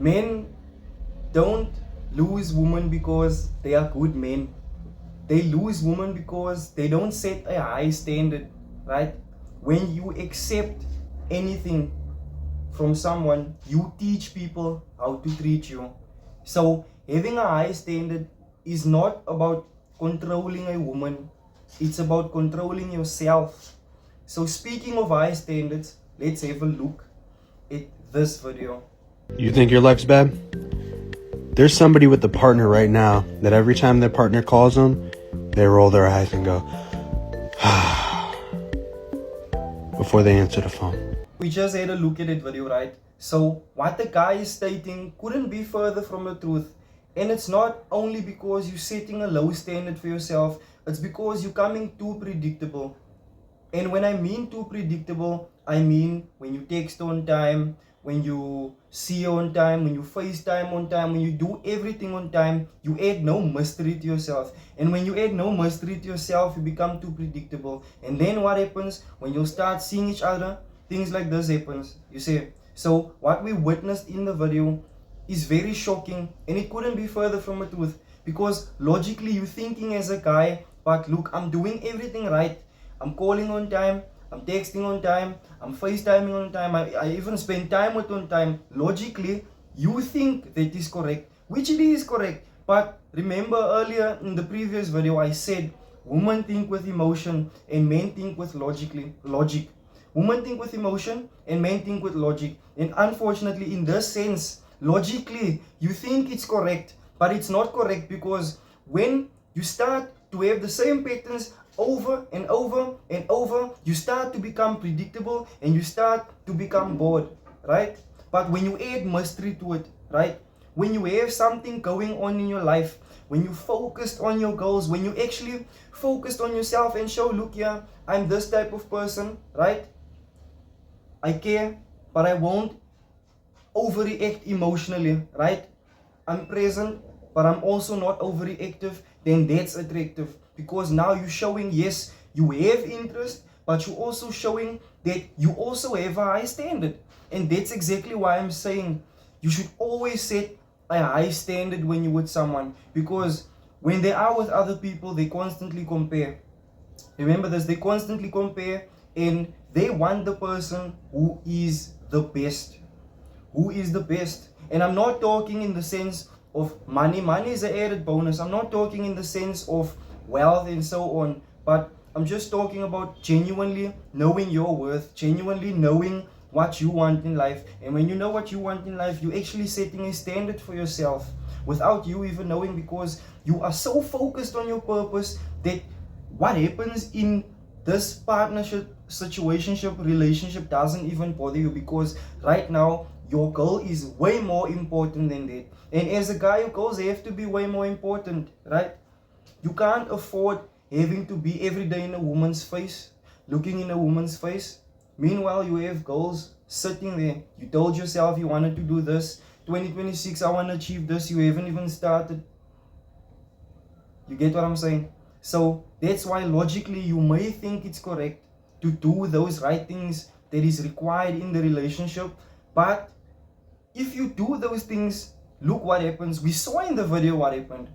Men don't lose women because they are good men. They lose women because they don't set a high standard, right? When you accept anything from someone, you teach people how to treat you. So having a high standard is not about controlling a woman, it's about controlling yourself. So speaking of high standards, let's have a look at this video. You think your life's bad? There's somebody with a partner right now that every time their partner calls them, they roll their eyes and go, before they answer the phone. We just had a look at that video, right? So what the guy is stating couldn't be further from the truth. And it's not only because you're setting a low standard for yourself, it's because you're coming too predictable. And when I mean too predictable, I mean when you text on time, when you see on time, when you FaceTime on time, when you do everything on time, you add no mystery to yourself. And when you add no mystery to yourself, you become too predictable. And then what happens when you start seeing each other? Things like this happens, you see. So what we witnessed in the video is very shocking, and it couldn't be further from the truth, because logically you're thinking as a guy, but look, I'm doing everything right. I'm calling on time, I'm texting on time, I'm FaceTiming on time, I even spend time with on time. Logically, you think that is correct, which it is correct. But remember earlier in the previous video, I said women think with emotion and men think with logic. Women think with emotion and men think with logic. And unfortunately, in this sense, logically, you think it's correct, but it's not correct, because when you start to have the same patterns over and over and over, you start to become predictable and you start to become bored, right? But when you add mystery to it, right? When you have something going on in your life, when you focused on your goals, when you actually focused on yourself and show, look here, I'm this type of person, right? I care, but I won't overreact emotionally, right? I'm present, but I'm also not overreactive. Then that's attractive, because now you're showing, yes, you have interest, but you're also showing that you also have a high standard. And that's exactly why I'm saying you should always set a high standard when you're with someone, because when they are with other people, they constantly compare. Remember this, they constantly compare, and they want the person who is the best. Who is the best? And I'm not talking in the sense of money. Money is an added bonus. I'm not talking in the sense of wealth and so on. But I'm just talking about genuinely knowing your worth, genuinely knowing what you want in life. And when you know what you want in life, you're actually setting a standard for yourself without you even knowing, because you are so focused on your purpose that what happens in this partnership, situationship, relationship doesn't even bother you, because right now your goal is way more important than that. And as a guy, your goals have to be way more important, right? You can't afford having to be every day in a woman's face, looking in a woman's face. Meanwhile, you have goals sitting there. You told yourself you wanted to do this. 2026, I want to achieve this. You haven't even started. You get what I'm saying? So that's why logically you may think it's correct to do those right things that is required in the relationship. But if you do those things, look what happens. We saw in the video what happened.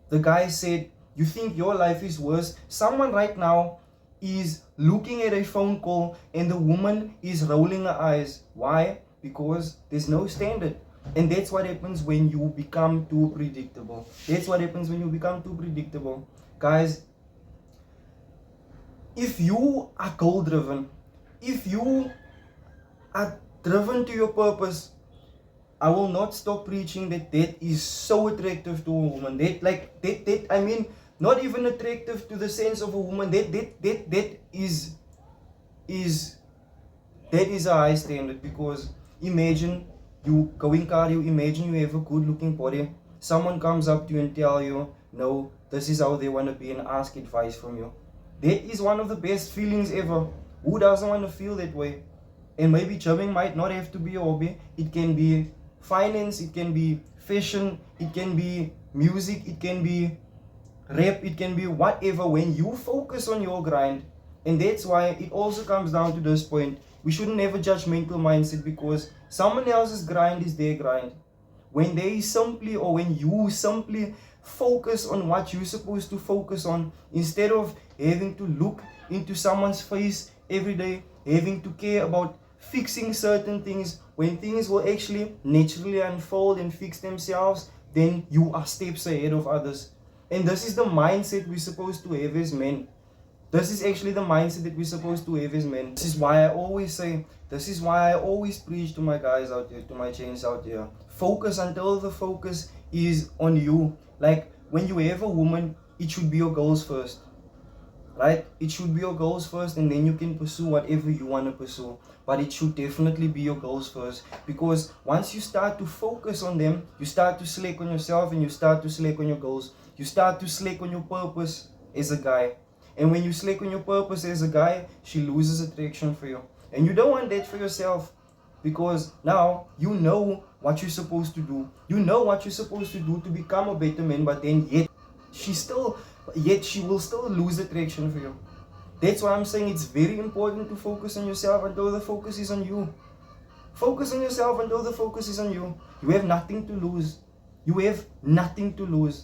The guy said, you think your life is worse. Someone right now is looking at a phone call and the woman is rolling her eyes. Why? Because there's no standard. And that's what happens when you become too predictable. That's what happens when you become too predictable. Guys, if you are goal driven, if you are driven to your purpose, I will not stop preaching that is so attractive to a woman. I mean, not even attractive to the sense of a woman. That is a high standard, because imagine you going cardio, imagine you have a good looking body. Someone comes up to you and tell you, no, this is how they want to be, and ask advice from you. That is one of the best feelings ever. Who doesn't want to feel that way? And maybe gymming might not have to be a hobby. It can be finance, it can be fashion, it can be music, it can be rap, it can be whatever. When you focus on your grind, and that's why it also comes down to this point, we shouldn't have a judgmental mindset, because Someone else's grind is their grind. When you simply focus on what you're supposed to focus on, instead of having to look into someone's face every day, having to care about fixing certain things, when things will actually naturally unfold and fix themselves, then you are steps ahead of others. And this is the mindset we're supposed to have as men. This is actually the mindset that we're supposed to have as men. This is why I always preach to my guys out there, to my chains out there. Focus until the focus is on you. Like when you have a woman, it should be your goals first. Right? It should be your goals first, and then you can pursue whatever you want to pursue. But it should definitely be your goals first. Because once you start to focus on them, you start to slack on yourself and you start to slack on your goals. You start to slack on your purpose as a guy. And when you slack on your purpose as a guy, she loses attraction for you. And you don't want that for yourself. Because now you know what you're supposed to do. You know what you're supposed to do to become a better man, but then yet she will still lose attraction for you. That's why I'm saying it's very important to focus on yourself until the focus is on you. Focus on yourself until the focus is on you. You have nothing to lose. You have nothing to lose.